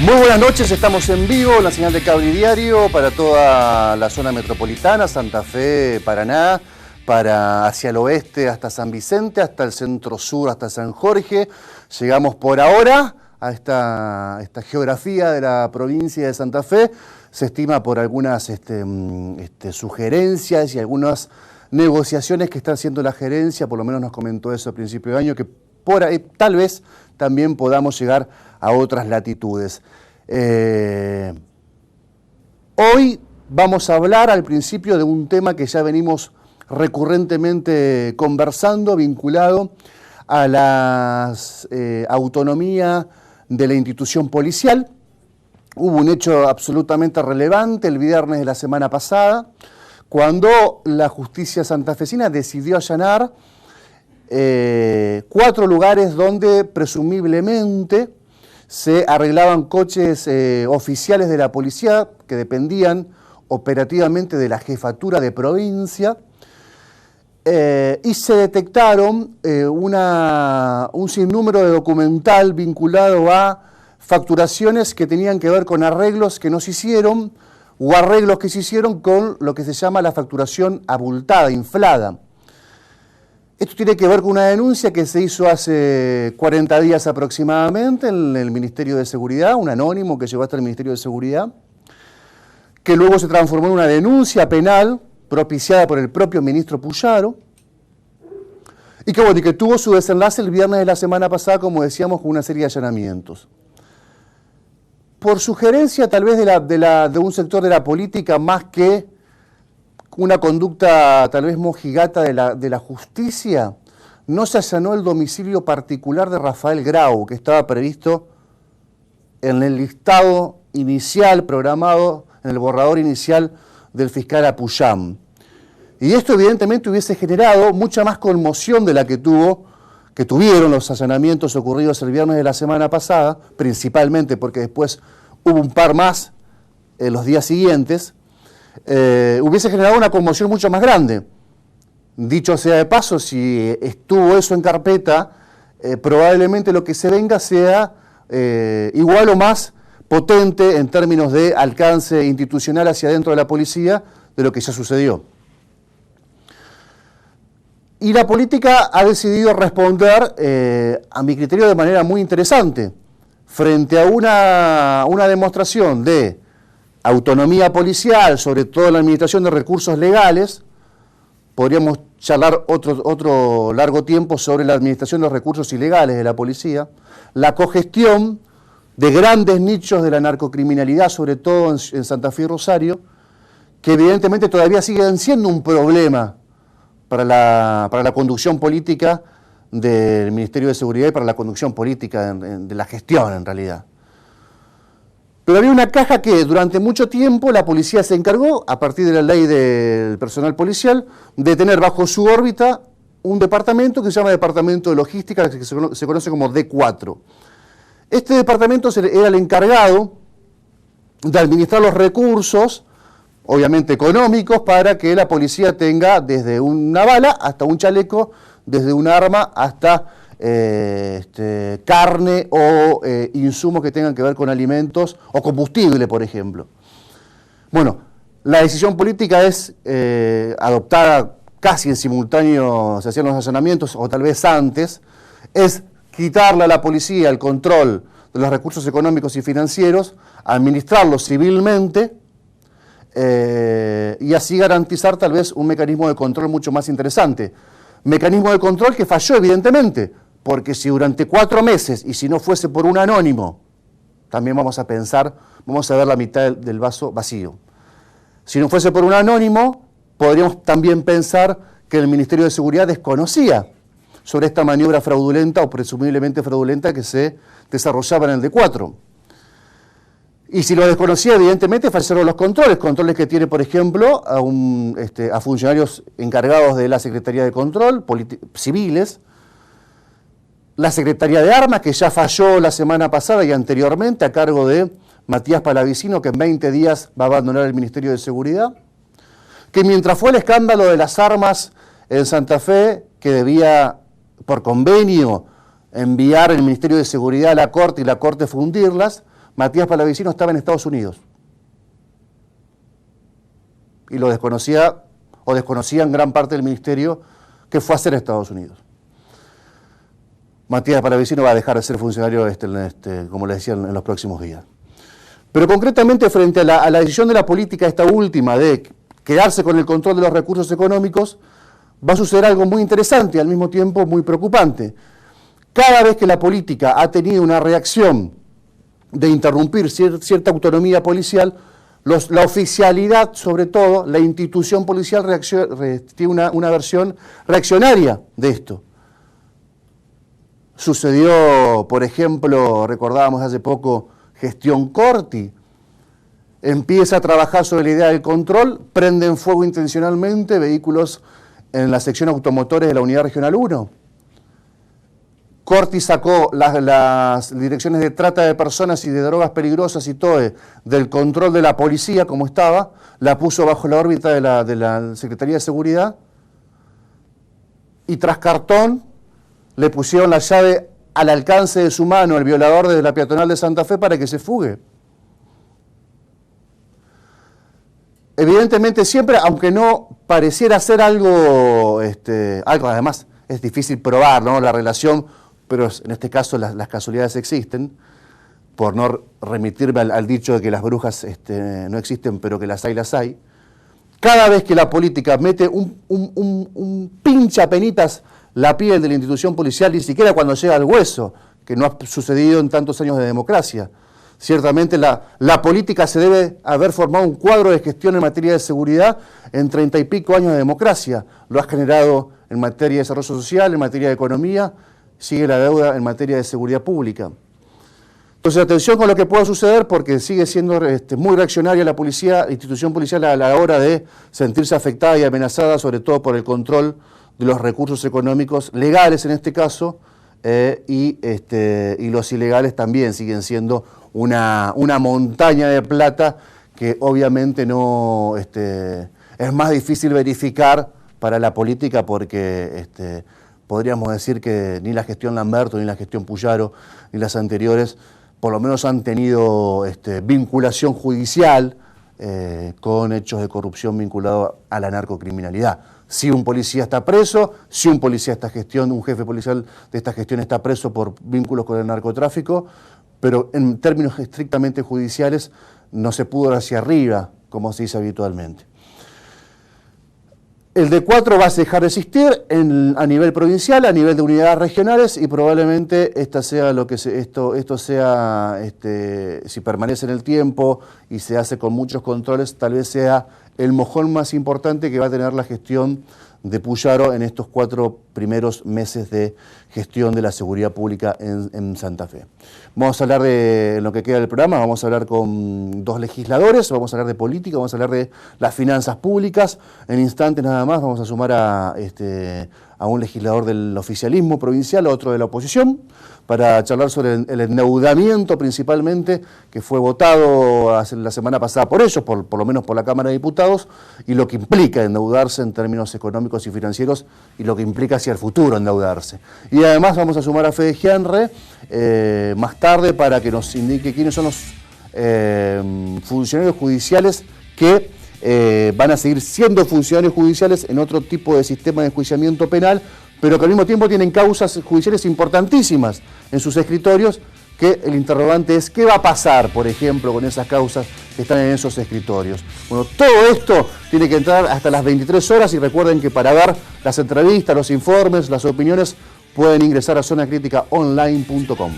Muy buenas noches, estamos en vivo en la señal de Cable Diario para toda la zona metropolitana, Santa Fe, Paraná, hacia el oeste hasta San Vicente, hasta el centro sur, hasta San Jorge. Llegamos por ahora a esta geografía de la provincia de Santa Fe. Se estima por algunas sugerencias y algunas negociaciones que está haciendo la gerencia, por lo menos nos comentó eso a principio de año, que por ahí tal vez también podamos llegar a otras latitudes. Hoy vamos a hablar al principio de un tema que ya venimos recurrentemente conversando, vinculado a la autonomía de la institución policial. Hubo un hecho absolutamente relevante el viernes de la semana pasada, cuando la justicia santafesina decidió allanar 4 lugares donde presumiblemente se arreglaban coches oficiales de la policía que dependían operativamente de la jefatura de provincia, y se detectaron un sinnúmero de documental vinculado a facturaciones que tenían que ver con arreglos que no se hicieron o arreglos que se hicieron con lo que se llama la facturación abultada, inflada. Esto tiene que ver con una denuncia que se hizo hace 40 días aproximadamente en el Ministerio de Seguridad, un anónimo que llegó hasta el Ministerio de Seguridad, que luego se transformó en una denuncia penal propiciada por el propio ministro Puyaro, y que tuvo su desenlace el viernes de la semana pasada, como decíamos, con una serie de allanamientos. Por sugerencia tal vez de un sector de la política, más que una conducta tal vez mojigata de la justicia, no se allanó el domicilio particular de Rafael Grau, que estaba previsto en el listado inicial, programado en el borrador inicial del fiscal Apuyam. Y esto evidentemente hubiese generado mucha más conmoción de la que tuvieron los allanamientos ocurridos el viernes de la semana pasada, principalmente porque después hubo un par más en los días siguientes. Hubiese generado una conmoción mucho más grande. Dicho sea de paso, si estuvo eso en carpeta, probablemente lo que se venga sea igual o más potente en términos de alcance institucional hacia adentro de la policía de lo que ya sucedió. Y la política ha decidido responder, a mi criterio, de manera muy interesante, frente a una demostración de autonomía policial, sobre todo en la administración de recursos legales. Podríamos charlar otro largo tiempo sobre la administración de los recursos ilegales de la policía, la cogestión de grandes nichos de la narcocriminalidad, sobre todo en Santa Fe y Rosario, que evidentemente todavía siguen siendo un problema para la conducción política del Ministerio de Seguridad y para la conducción política de la gestión, en realidad. Pero había una caja que durante mucho tiempo la policía se encargó, a partir de la ley del personal policial, de tener bajo su órbita un departamento que se llama Departamento de Logística, que se conoce como D4. Este departamento era el encargado de administrar los recursos, obviamente económicos, para que la policía tenga desde una bala hasta un chaleco, desde un arma hasta carne o insumos que tengan que ver con alimentos o combustible, por ejemplo. Bueno, la decisión política es adoptada casi en simultáneo, se hacían los allanamientos o tal vez antes, es quitarle a la policía el control de los recursos económicos y financieros, administrarlos civilmente, y así garantizar tal vez un mecanismo de control mucho más interesante. Mecanismo de control que falló evidentemente, porque si durante 4 meses, y si no fuese por un anónimo, también vamos a ver la mitad del vaso vacío. Si no fuese por un anónimo, podríamos también pensar que el Ministerio de Seguridad desconocía sobre esta maniobra fraudulenta o presumiblemente fraudulenta que se desarrollaba en el D4. Y si lo desconocía, evidentemente fallaron los controles que tiene, por ejemplo, a funcionarios encargados de la Secretaría de Control, civiles, la Secretaría de Armas, que ya falló la semana pasada y anteriormente a cargo de Matías Palavicino, que en 20 días va a abandonar el Ministerio de Seguridad, que mientras fue el escándalo de las armas en Santa Fe, que debía, por convenio, enviar el Ministerio de Seguridad a la Corte y la Corte fundirlas, Matías Palavicino estaba en Estados Unidos. Y lo desconocía, o desconocían gran parte del ministerio que fue a hacer a Estados Unidos. Matías Palavicino va a dejar de ser funcionario, como les decía, en los próximos días. Pero concretamente frente a la decisión de la política, esta última, de quedarse con el control de los recursos económicos, va a suceder algo muy interesante y al mismo tiempo muy preocupante. Cada vez que la política ha tenido una reacción de interrumpir cierta autonomía policial, la oficialidad, sobre todo, la institución policial tiene una versión reaccionaria de esto. Sucedió, por ejemplo, recordábamos hace poco, gestión Corti. Empieza a trabajar sobre la idea del control, prenden fuego intencionalmente vehículos en la sección automotores de la Unidad Regional 1. Corti sacó las direcciones de trata de personas y de drogas peligrosas y TOE del control de la policía como estaba, la puso bajo la órbita de la Secretaría de Seguridad y tras cartón le pusieron la llave al alcance de su mano al violador desde la peatonal de Santa Fe para que se fugue. Evidentemente siempre, aunque no pareciera ser algo además es difícil probar, ¿no?, la relación, pero en este caso las casualidades existen, por no remitirme al dicho de que las brujas no existen, pero que las hay. Cada vez que la política mete un pincha penitas la piel de la institución policial, ni siquiera cuando llega al hueso, que no ha sucedido en tantos años de democracia. Ciertamente la política se debe haber formado un cuadro de gestión en materia de seguridad en 30 y pico años de democracia. Lo ha generado en materia de desarrollo social, en materia de economía, sigue la deuda en materia de seguridad pública. Entonces, atención con lo que pueda suceder, porque sigue siendo muy reaccionaria la institución policial a la hora de sentirse afectada y amenazada, sobre todo por el control de los recursos económicos legales en este caso, y los ilegales también siguen siendo una montaña de plata que obviamente no es más difícil verificar para la política porque podríamos decir que ni la gestión Lamberto, ni la gestión Puyaro, ni las anteriores por lo menos han tenido vinculación judicial con hechos de corrupción vinculados a la narcocriminalidad. Si un policía está preso, si un policía de esta gestión, un jefe policial de esta gestión está preso por vínculos con el narcotráfico, pero en términos estrictamente judiciales no se pudo ir hacia arriba, como se dice habitualmente. El D4 va a dejar de existir a nivel provincial, a nivel de unidades regionales, y probablemente esto sea, si permanece en el tiempo y se hace con muchos controles, tal vez sea el mojón más importante que va a tener la gestión de Puyaro en estos 4 primeros meses de gestión de la seguridad pública en Santa Fe. Vamos a hablar de lo que queda del programa, vamos a hablar con 2 legisladores, vamos a hablar de política, vamos a hablar de las finanzas públicas. En instantes nada más vamos a sumar a un legislador del oficialismo provincial, a otro de la oposición, para charlar sobre el endeudamiento principalmente, que fue votado la semana pasada por ellos, por lo menos por la Cámara de Diputados, y lo que implica endeudarse en términos económicos y financieros, y lo que implica hacia el futuro endeudarse. Y además vamos a sumar a Fede Gianre más tarde para que nos indique quiénes son los funcionarios judiciales que van a seguir siendo funcionarios judiciales en otro tipo de sistema de enjuiciamiento penal, pero que al mismo tiempo tienen causas judiciales importantísimas en sus escritorios, que el interrogante es ¿qué va a pasar, por ejemplo, con esas causas que están en esos escritorios? Bueno, todo esto tiene que entrar hasta las 23 horas y recuerden que para ver las entrevistas, los informes, las opiniones, pueden ingresar a zonacriticaonline.com.